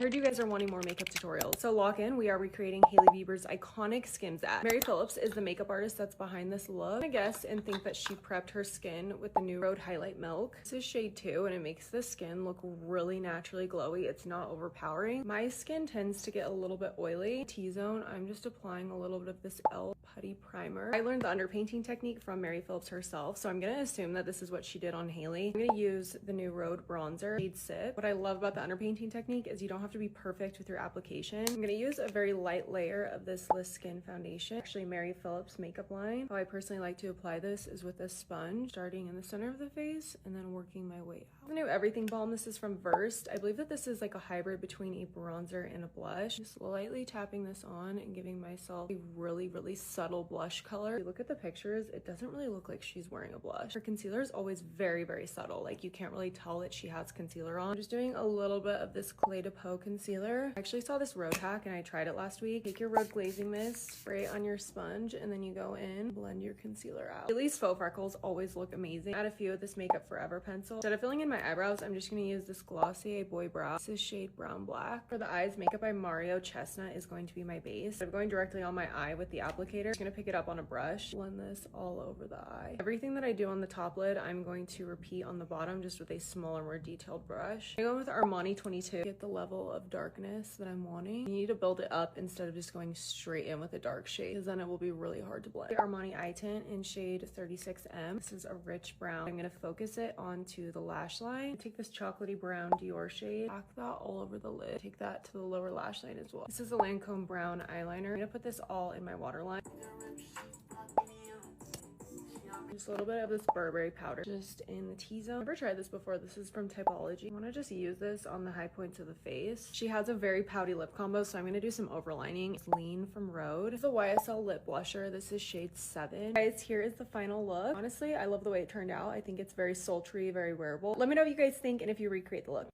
Heard you guys are wanting more makeup tutorials. So lock in, we are recreating Hailey Bieber's iconic Skims ad. Mary Phillips is the makeup artist that's behind this look. I guess and think that she prepped her skin with the new Rhode Highlight Milk. This is shade 2 and it makes the skin look really naturally glowy. It's not overpowering. My skin tends to get a little bit oily. T-zone, I'm just applying a little bit of this putty primer. I learned the underpainting technique from Mary Phillips herself, so I'm gonna assume that this is what she did on Hailey. I'm gonna use the new Rhode bronzer, shade Sip. What I love about the underpainting technique is you don't have to be perfect with your application. I'm gonna use a very light layer of this List Skin foundation, actually Mary Phillips makeup line. How I personally like to apply this is with a sponge, starting in the center of the face and then working my way out. The new Everything Balm, this is from Versed. I believe that this is like a hybrid between a bronzer and a blush. Just lightly tapping this on and giving myself a really subtle blush color. If you look at the pictures, it doesn't really look like she's wearing a blush. Her concealer is always very subtle. Like you can't really tell that she has concealer on. I'm just doing a little bit of this Clé de Peau concealer. I actually saw this Rhode hack and I tried it last week. Take your Rhode Glazing Mist, spray it on your sponge, and then you go in, blend your concealer out. At least faux freckles always look amazing. Add a few of this Makeup Forever pencil. Instead of filling in my eyebrows, I'm just gonna use this Glossier Boy Brow. This is shade Brown Black. For the eyes, Makeup by Mario Chestnut is going to be my base. Instead of going directly on my eye with the applicator, I'm gonna pick it up on a brush, blend this all over the eye. Everything that I do on the top lid, I'm going to repeat on the bottom just with a smaller, more detailed brush. I go with Armani 22. Get the level of darkness that I'm wanting. You need to build it up instead of just going straight in with a dark shade, because then it will be really hard to blend. The Armani eye tint in shade 36M. This is a rich brown. I'm gonna focus it onto the lash line. Take this chocolatey brown Dior shade, pack that all over the lid. Take that to the lower lash line as well. This is a Lancome brown eyeliner. I'm gonna put this all in my waterline. Just a little bit of this Burberry powder just in the T-zone. I've never tried this before. This is from Typology. I want to just use this on the high points of the face. She has a very pouty lip combo, so I'm going to do some overlining. It's Lean from Rhode. This is the YSL Lip Blusher. This is shade 7. Guys, here is the final look. Honestly, I love the way it turned out. I think it's very sultry, very wearable. Let me know what you guys think and if you recreate the look.